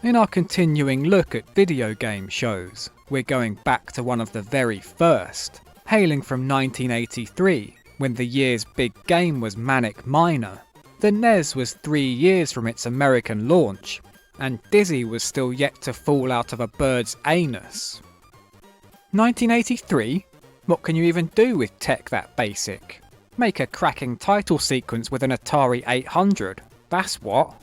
In our continuing look at video game shows, we're going back to one of the very first, hailing from 1983, when the year's big game was Manic Miner. The NES was 3 years from its American launch, and Dizzy was still yet to fall out of a bird's anus. 1983? What can you even do with tech that basic? Make a cracking title sequence with an Atari 800, that's what.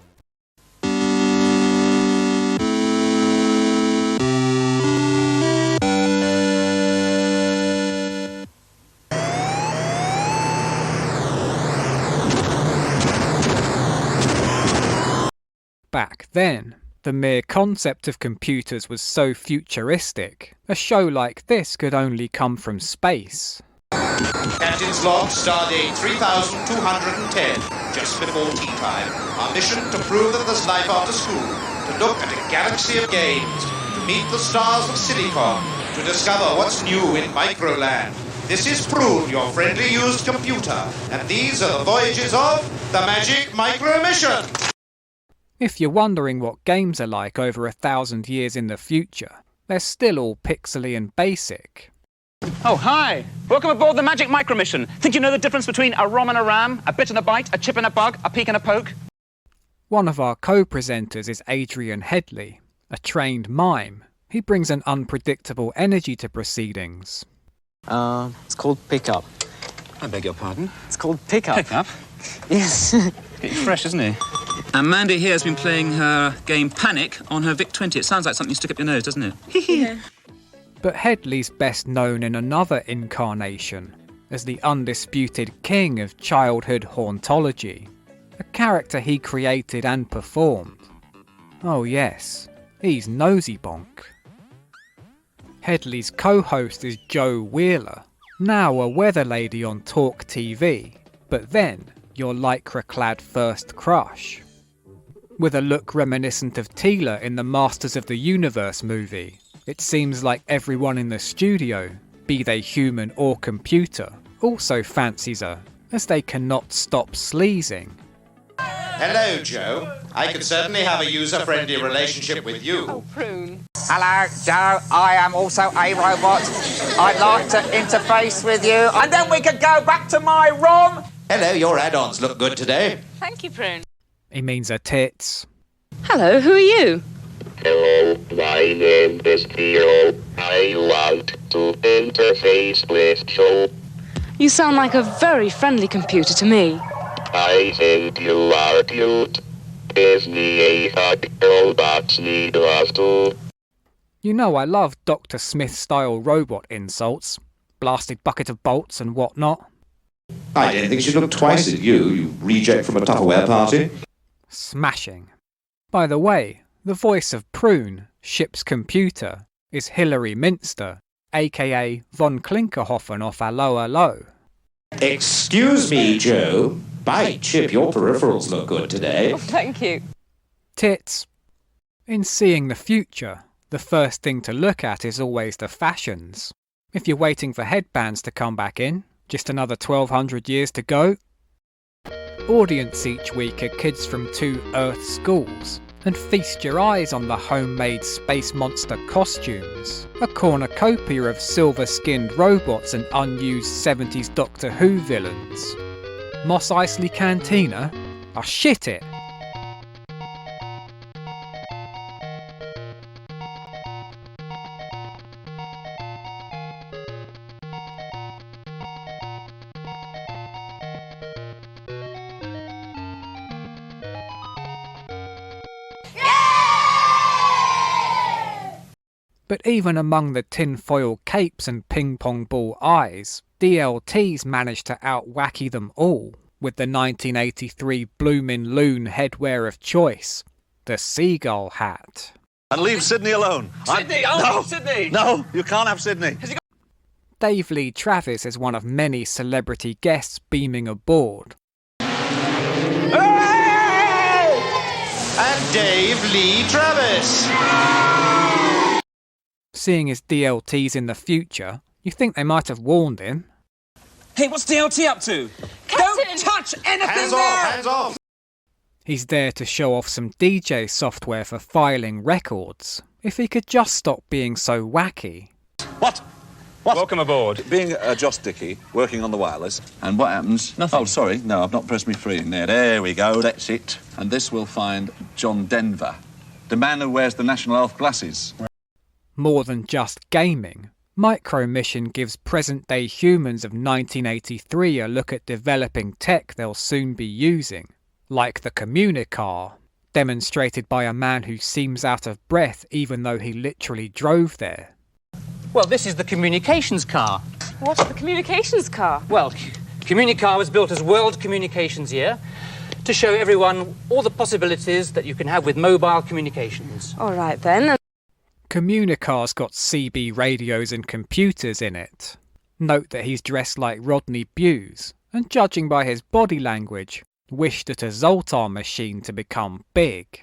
Back then, the mere concept of computers was so futuristic, a show like this could only come from space. Captain's log, stardate 3210, just before tea time. Our mission to prove that there's life after school, to look at a galaxy of games, to meet the stars of Silicon, to discover what's new in Microland. This is Prune, your friendly used computer, and these are the voyages of the Magic Micro Mission. If you're wondering what games are like over 1,000 years in the future, they're still all pixely and basic. Oh, hi! Welcome aboard the Magic Micro Mission. Think you know the difference between a ROM and a RAM, a bit and a byte, a chip and a bug, a peek and a poke? One of our co-presenters is Adrian Headley, a trained mime. He brings an unpredictable energy to proceedings. It's called Pickup. I beg your pardon? It's called Pickup. Pickup? Yes. He's fresh, isn't he? And Mandy here has been playing her game Panic on her VIC-20. It sounds like something you stick up your nose, doesn't it? Yeah. But Headley's best known in another incarnation, as the undisputed king of childhood hauntology, a character he created and performed. Oh yes, he's Nosy Bonk. Headley's co-host is Joe Wheeler, now a weather lady on Talk TV, but then your lycra-clad first crush. With a look reminiscent of Teela in the Masters of the Universe movie, it seems like everyone in the studio, be they human or computer, also fancies her, as they cannot stop sleazing. Hello, Joe. I could certainly have a user-friendly relationship with you. Oh, Prune. Hello, Joe. I am also a robot. I'd like to interface with you, and then we could go back to my ROM. Hello, your add-ons look good today. Thank you, Prune. He means her tits. Hello, who are you? Hello, my name is Theo. I want to interface with Joe. You sound like a very friendly computer to me. I think you are cute. Give me a hug, robots need love too. You know I love Dr. Smith-style robot insults, blasted bucket of bolts and whatnot. I didn't think she'd look twice at you, you reject from a Tupperware party. Smashing. By the way, the voice of Prune, ship's computer, is Hilary Minster, aka von Klinkerhoffen off Allo Allo. Excuse me, Joe. By Chip, your peripherals look good today. Oh, thank you. Tits. In seeing the future, the first thing to look at is always the fashions. If you're waiting for headbands to come back in, just another 1,200 years to go. Audience each week are kids from 2 Earth schools, and feast your eyes on the homemade space monster costumes, a cornucopia of silver-skinned robots and unused 70s Doctor Who villains. Mos Eisley Cantina? Oh shit it! But even among the tinfoil capes and ping-pong ball eyes, DLTs managed to out-wacky them all, with the 1983 Bloomin' Loon headwear of choice, the seagull hat. And leave Sydney alone. Sydney! Oh, Sydney! No, you can't have Sydney. Dave Lee Travis is one of many celebrity guests beaming aboard. And Dave Lee Travis. Seeing his DLTs in the future, you think they might have warned him. Hey, what's DLT up to? Captain! Don't touch anything Hands there! off, hands off. He's there to show off some DJ software for filing records. If he could just stop being so wacky. What? Welcome aboard. Being Joss Dickey, working on the wireless. And what happens? Nothing. Oh, sorry. No, I've not pressed me free in there. There we go. That's it. And this will find John Denver, the man who wears the National Health glasses. More than just gaming, Micro Mission gives present-day humans of 1983 a look at developing tech they'll soon be using, like the Communicar, demonstrated by a man who seems out of breath even though he literally drove there. Well, this is the communications car. What's the communications car? Well, Communicar was built as World Communications Year to show everyone all the possibilities that you can have with mobile communications. All right then. Communicar's got CB radios and computers in it. Note that he's dressed like Rodney Bewes, and judging by his body language, wished at a Zoltar machine to become big.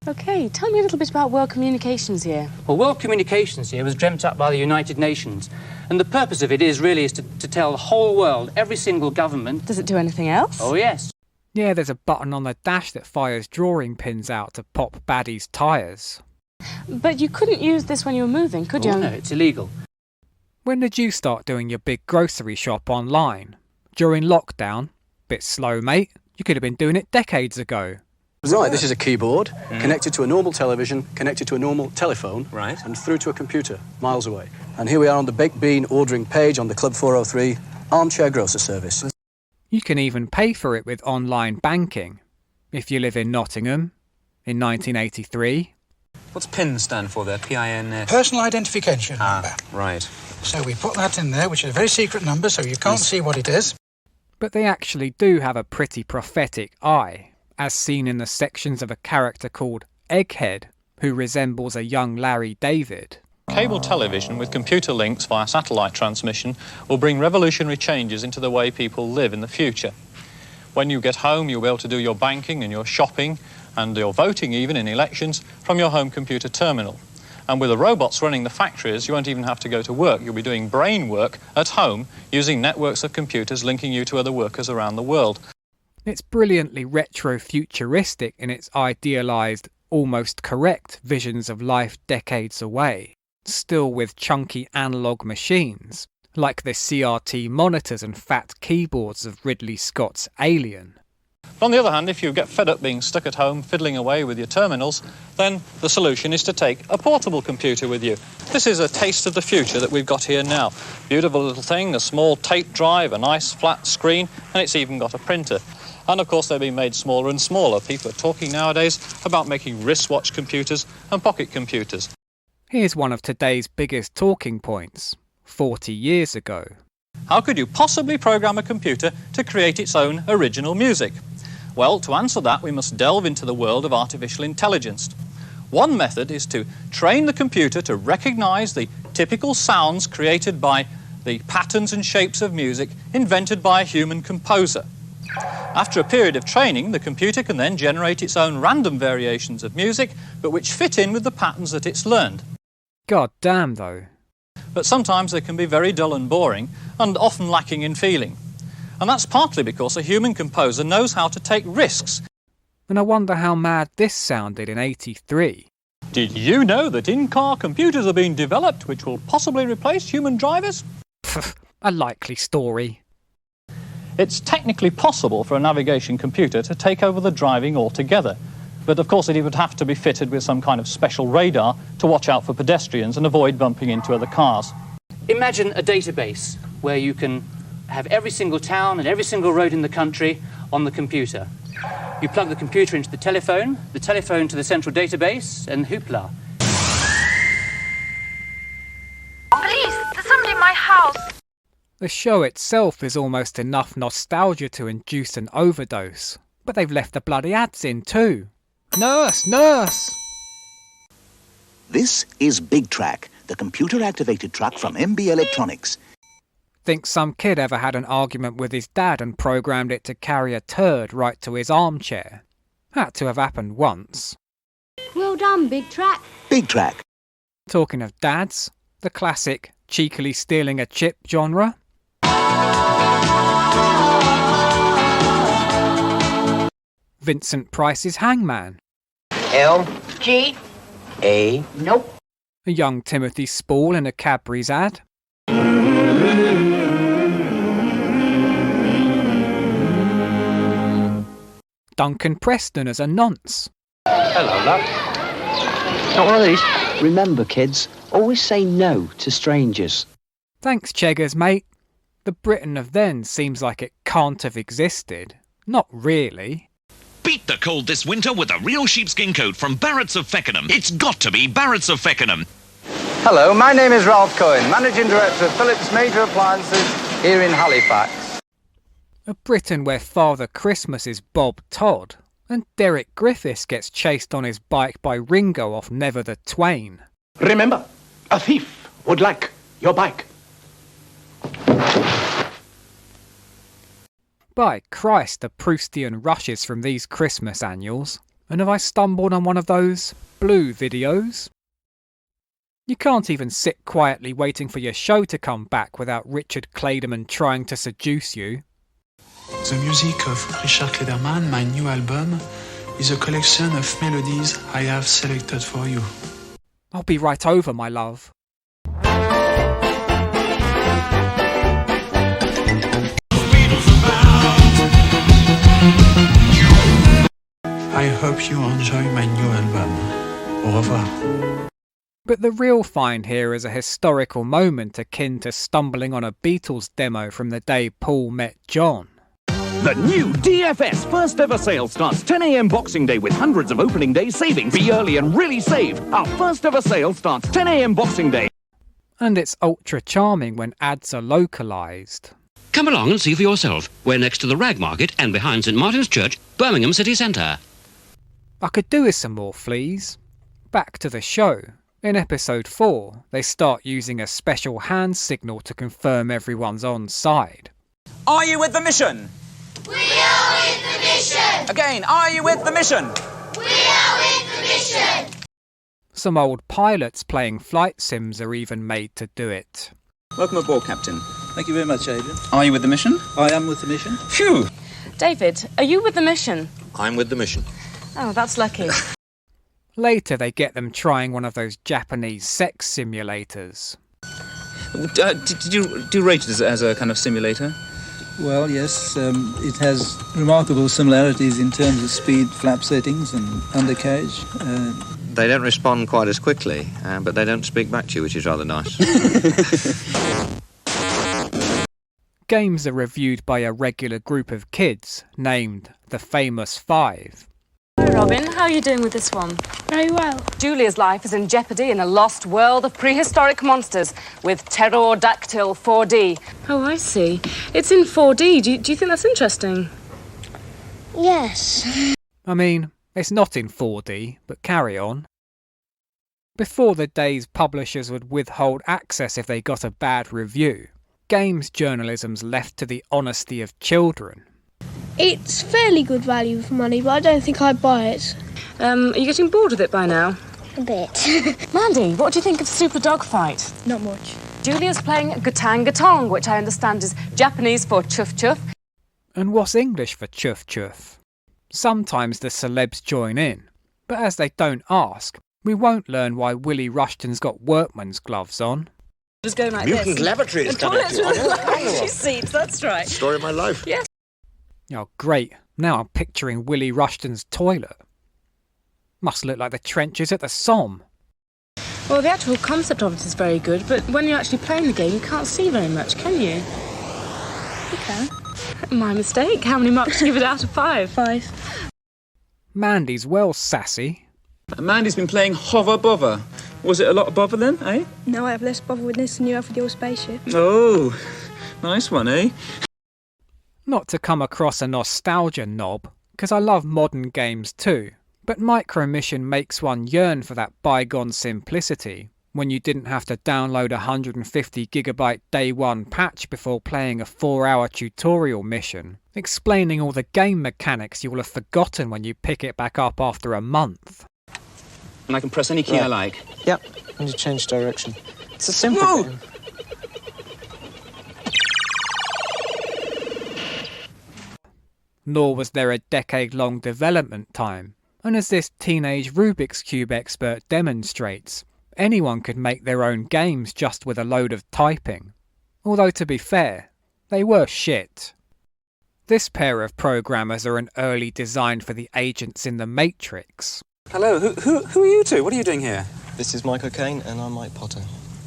Okay, tell me a little bit about World Communications Year. Well, World Communications Year was dreamt up by the United Nations, and the purpose of it is to tell the whole world, every single government... Does it do anything else? Oh, yes. Yeah, there's a button on the dash that fires drawing pins out to pop baddies' tyres. But you couldn't use this when you were moving, could you? Oh, no, it's illegal. When did you start doing your big grocery shop online? During lockdown? Bit slow, mate. You could have been doing it decades ago. Right, this is a keyboard connected to a normal television, connected to a normal telephone, Right. and through to a computer, miles away. And here we are on the Baked Bean ordering page on the Club 403 Armchair Grocer Service. You can even pay for it with online banking. If you live in Nottingham, in 1983... What's PIN stand for there? P-I-N... Personal identification number. Right. So we put that in there, which is a very secret number, so you can't see what it is. But they actually do have a pretty prophetic eye, as seen in the sections of a character called Egghead, who resembles a young Larry David. Cable television with computer links via satellite transmission will bring revolutionary changes into the way people live in the future. When you get home, you'll be able to do your banking and your shopping and your voting even in elections from your home computer terminal. And with the robots running the factories, you won't even have to go to work. You'll be doing brain work at home using networks of computers linking you to other workers around the world. It's brilliantly retro-futuristic in its idealised, almost correct visions of life decades away, still with chunky analogue machines, like the CRT monitors and fat keyboards of Ridley Scott's Alien. On the other hand, if you get fed up being stuck at home fiddling away with your terminals, then the solution is to take a portable computer with you. This is a taste of the future that we've got here now. Beautiful little thing, a small tape drive, a nice flat screen, and it's even got a printer. And of course they're being made smaller and smaller. People are talking nowadays about making wristwatch computers and pocket computers. Here's one of today's biggest talking points, 40 years ago. How could you possibly program a computer to create its own original music? Well, to answer that, we must delve into the world of artificial intelligence. One method is to train the computer to recognise the typical sounds created by the patterns and shapes of music invented by a human composer. After a period of training, the computer can then generate its own random variations of music, but which fit in with the patterns that it's learned. God damn, though. But sometimes they can be very dull and boring, and often lacking in feeling. And that's partly because a human composer knows how to take risks. And I wonder how mad this sounded in '83. Did you know that in-car computers are being developed which will possibly replace human drivers? A likely story. It's technically possible for a navigation computer to take over the driving altogether. But of course it would have to be fitted with some kind of special radar to watch out for pedestrians and avoid bumping into other cars. Imagine a database where you can have every single town and every single road in the country on the computer. You plug the computer into the telephone to the central database, and hoopla. Police! There's somebody in my house! The show itself is almost enough nostalgia to induce an overdose. But they've left the bloody ads in too. Nurse! Nurse! This is Big Track, the computer-activated truck from MB Electronics. Think some kid ever had an argument with his dad and programmed it to carry a turd right to his armchair. Had to have happened once. Well done, Big Track. Big Track. Talking of dads, the classic cheekily stealing a chip genre. Vincent Price's Hangman. L. G. A. Nope. A young Timothy Spall in a Cadbury's ad. Duncan Preston as a nonce. Hello, love. Not one of these. Remember, kids, always say no to strangers. Thanks, Cheggers, mate. The Britain of then seems like it can't have existed. Not really. Beat the cold this winter with a real sheepskin coat from Barrett's of Feckenham. It's got to be Barrett's of Feckenham. Hello, my name is Ralph Cohen, Managing Director of Philips Major Appliances here in Halifax. A Britain where Father Christmas is Bob Todd, and Derek Griffiths gets chased on his bike by Ringo off Never the Twain. Remember, a thief would like your bike. By Christ, the Proustian rushes from these Christmas annuals. And have I stumbled on one of those blue videos? You can't even sit quietly waiting for your show to come back without Richard Clayderman trying to seduce you. The music of Richard Clayderman, my new album, is a collection of melodies I have selected for you. I'll be right over, my love. I hope you enjoy my new album. Au revoir. But the real find here is a historical moment akin to stumbling on a Beatles demo from the day Paul met John. The new DFS first ever sale starts 10 a.m. Boxing Day with hundreds of opening day savings. Be early and really save. Our first ever sale starts 10 a.m. Boxing Day. And it's ultra charming when ads are localised. Come along and see for yourself. We're next to the Rag Market and behind St Martin's Church, Birmingham city centre. I could do with some more fleas. Back to the show. In episode 4, they start using a special hand signal to confirm everyone's on side. Are you with the mission? We are with the mission! Again, are you with the mission? We are with the mission! Some old pilots playing flight sims are even made to do it. Welcome aboard, Captain. Thank you very much, Adrian. Are you with the mission? I am with the mission. Phew! David, are you with the mission? I'm with the mission. Oh, that's lucky. Later they get them trying one of those Japanese sex simulators. Did you rate it as a kind of simulator? Well, yes, it has remarkable similarities in terms of speed, flap settings and undercarriage. They don't respond quite as quickly, but they don't speak back to you, which is rather nice. Games are reviewed by a regular group of kids named the Famous Five. Hi Robin, how are you doing with this one? Very well. Julia's life is in jeopardy in a lost world of prehistoric monsters with Pterodactyl 4D. Oh, I see. It's in 4D. Do you think that's interesting? Yes. I mean, it's not in 4D, but carry on. Before the days publishers would withhold access if they got a bad review, games journalism's left to the honesty of children. It's fairly good value for money, but I don't think I'd buy it. Are you getting bored with it by now? A bit. Mandy, what do you think of Super Dogfight? Not much. Julia's playing Gatang Gatong, which I understand is Japanese for chuff chuff. And what's English for chuff chuff? Sometimes the celebs join in, but as they don't ask, we won't learn why Willie Rushton's got workman's gloves on. Just going like Mutant this. lavatory is And coming toilets to you. with lavatory seats, that's right. Story of my life. Yes. Oh, great. Now I'm picturing Willie Rushton's toilet. Must look like the trenches at the Somme. Well, the actual concept of it is very good, but when you're actually playing the game, you can't see very much, can you? You can. My mistake. How many marks do you give it out of 5? 5. Mandy's well sassy. Mandy's been playing Hover Bother. Was it a lot of bother then, eh? No, I have less bother with this than you have with your spaceship. Oh, nice one, eh? Not to come across a nostalgia knob, because I love modern games too, but Micro Mission makes one yearn for that bygone simplicity, when you didn't have to download a 150GB day one patch before playing a 4-hour tutorial mission, explaining all the game mechanics you will have forgotten when you pick it back up after a month. And I can press any key I like. Yep, and you change direction. It's a simple Whoa! thing. nor was there a decade-long development time, and as this teenage Rubik's Cube expert demonstrates, anyone could make their own games just with a load of typing. Although to be fair, they were shit. This pair of programmers are an early design for the agents in the Matrix. Hello, who are you two? What are you doing here? This is Mike O'Kane and I'm Mike Potter.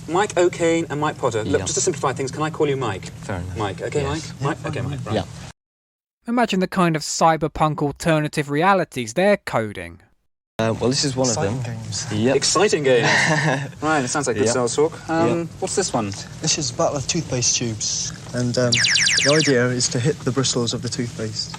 Mike O'Kane and Mike Potter. Look, Yeah. just to simplify things, can I call you Mike? Fair enough. Mike, okay, Yes. Mike? Mike? Okay, Mike, right. Yeah. Imagine the kind of cyberpunk alternative realities they're coding. Well, this is one of them. Games. Yep. Exciting games. Right, it sounds like good Yep. sales talk. Yep. What's this one? This is a battle of toothpaste tubes, and the idea is to hit the bristles of the toothpaste.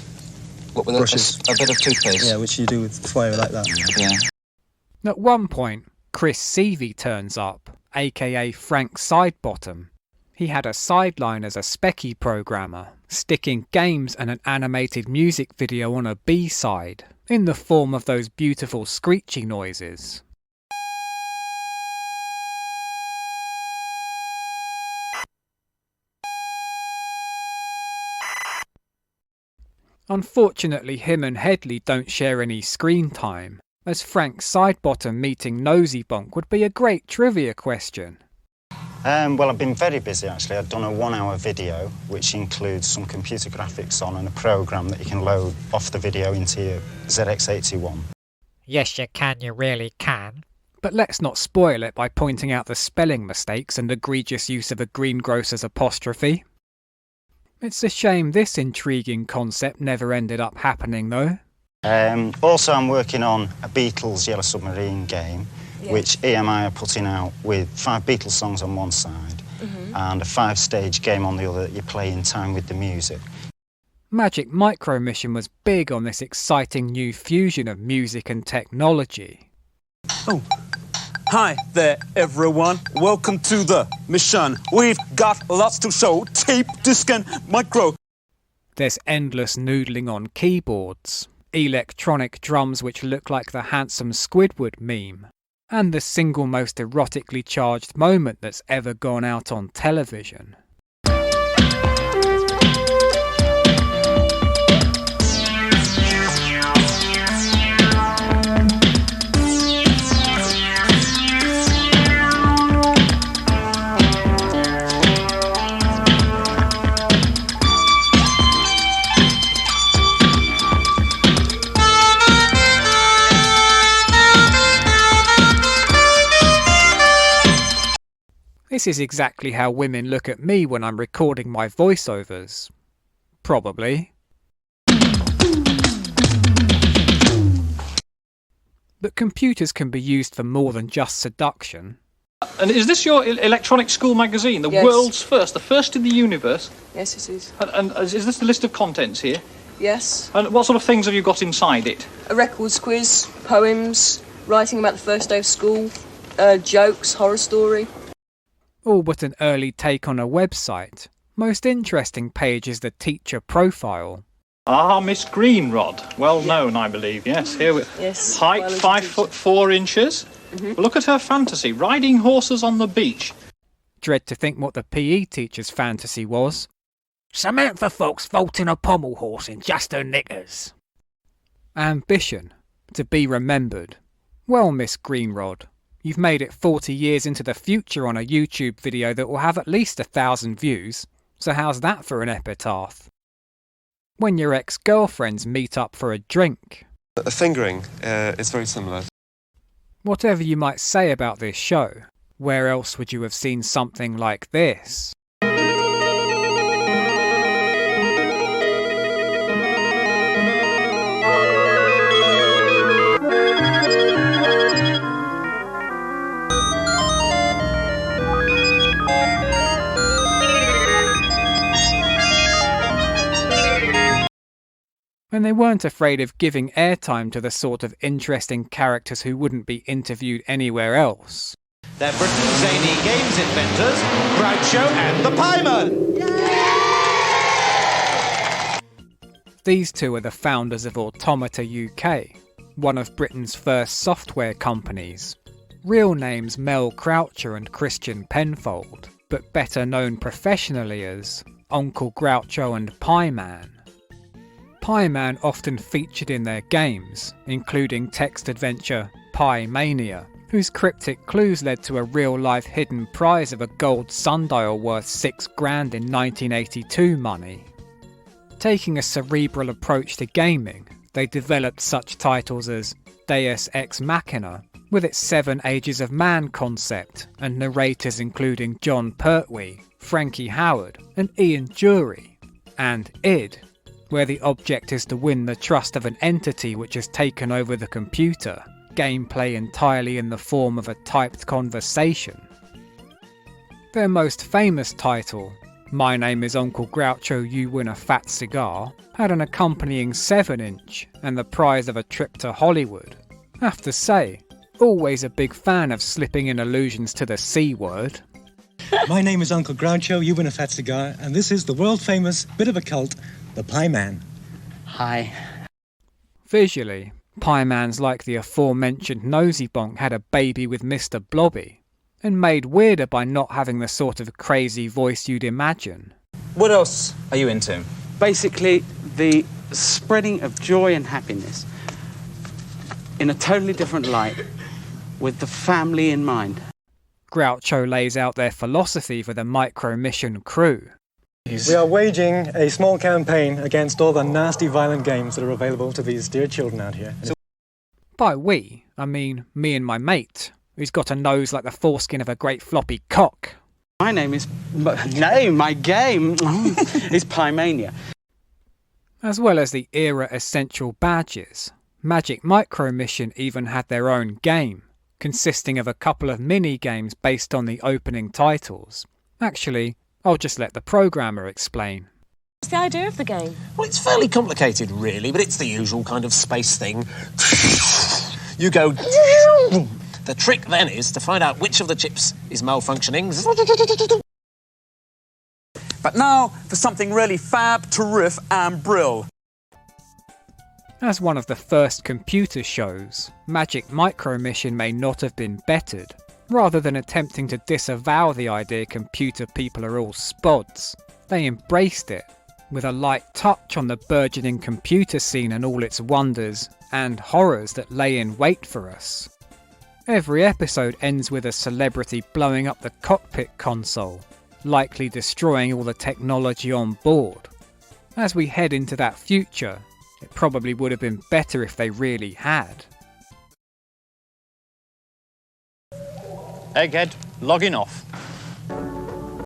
What, with Brushes. a bit of toothpaste? Yeah, which you do with fire like that. Yeah. At one point, Chris Seavey turns up, aka Frank Sidebottom. He had a sideline as a specky programmer, sticking games and an animated music video on a B-side, in the form of those beautiful screechy noises. Unfortunately, him and Headley don't share any screen time, as Frank Sidebottom meeting Nosy Bonk would be a great trivia question. Well, I've been very busy, actually. I've done a 1-hour video, which includes some computer graphics on and a program that you can load off the video into your ZX81. Yes, you can, you really can. But let's not spoil it by pointing out the spelling mistakes and egregious use of a greengrocer's apostrophe. It's a shame this intriguing concept never ended up happening, though. Also, I'm working on a Beatles Yellow Submarine game, which EMI are putting out with 5 Beatles songs on one side and a 5-stage game on the other that you play in time with the music. Magic Micro Mission was big on this exciting new fusion of music and technology. Oh, hi there, everyone. Welcome to the mission. We've got lots to show. Tape, disc, and micro. There's endless noodling on keyboards, electronic drums which look like the handsome Squidward meme, and the single most erotically charged moment that's ever gone out on television. This is exactly how women look at me when I'm recording my voiceovers. Probably. But computers can be used for more than just seduction. And is this your electronic school magazine? The Yes. world's first, the first in the universe? Yes, it is. And is this the list of contents here? Yes. And what sort of things have you got inside it? A records quiz, poems, writing about the first day of school, jokes, horror story. All but an early take on a website. Most interesting page is the teacher profile. Ah, Miss Greenrod. Well known, I believe. Yes, here we Yes. Height biology 5'4". Look at her fantasy, riding horses on the beach. Dread to think what the PE teacher's fantasy was. Samantha Fox vaulting a pommel horse in just her knickers. Ambition. To be remembered. Well, Miss Greenrod, you've made it 40 years into the future on a YouTube video that will have at least 1,000 views, so how's that for an epitaph? When your ex-girlfriends meet up for a drink. A fingering is very similar. Whatever you might say about this show, where else would you have seen something like this? And they weren't afraid of giving airtime to the sort of interesting characters who wouldn't be interviewed anywhere else. They're Britain's zany games inventors, Groucho and the Pieman. These two are the founders of Automata UK, one of Britain's first software companies. Real names Mel Croucher and Christian Penfold, but better known professionally as Uncle Groucho and Pieman. Pieman often featured in their games, including text adventure Pie Mania, whose cryptic clues led to a real-life hidden prize of a gold sundial worth $6,000 in 1982 money. Taking a cerebral approach to gaming, they developed such titles as Deus Ex Machina, with its 7 Ages of Man concept, and narrators including John Pertwee, Frankie Howard, and Ian Dury, and id, where the object is to win the trust of an entity which has taken over the computer, gameplay entirely in the form of a typed conversation. Their most famous title, My Name is Uncle Groucho, You Win a Fat Cigar, had an accompanying 7-inch and the prize of a trip to Hollywood. Have to say, always a big fan of slipping in allusions to the C word. My name is Uncle Groucho, You Win a Fat Cigar, and this is the world-famous bit of a cult, the Pie Man. Hi. Visually, Pieman's like the aforementioned Nosy Bonk had a baby with Mr. Blobby, and made weirder by not having the sort of crazy voice you'd imagine. What else are you into? Basically, the spreading of joy and happiness in a totally different light with the family in mind. Groucho lays out their philosophy for the Micro Mission crew. We are waging a small campaign against all the nasty, violent games that are available to these dear children out here. By we, I mean me and my mate, who's got a nose like the foreskin of a great floppy cock. My name is... No, my game is Pie Mania. As well as the era essential badges, Magic Micro Mission even had their own game, consisting of a couple of mini-games based on the opening titles. Actually, I'll just let the programmer explain. What's the idea of the game? Well, it's fairly complicated, really, but it's the usual kind of space thing. You go... The trick then is to find out which of the chips is malfunctioning. But now for something really fab, terrific and brill. As one of the first computer shows, Magic Micro Mission may not have been bettered. Rather than attempting to disavow the idea computer people are all spods, they embraced it, with a light touch on the burgeoning computer scene and all its wonders and horrors that lay in wait for us. Every episode ends with a celebrity blowing up the cockpit console, likely destroying all the technology on board. As we head into that future, it probably would have been better if they really had. Egghead, logging off.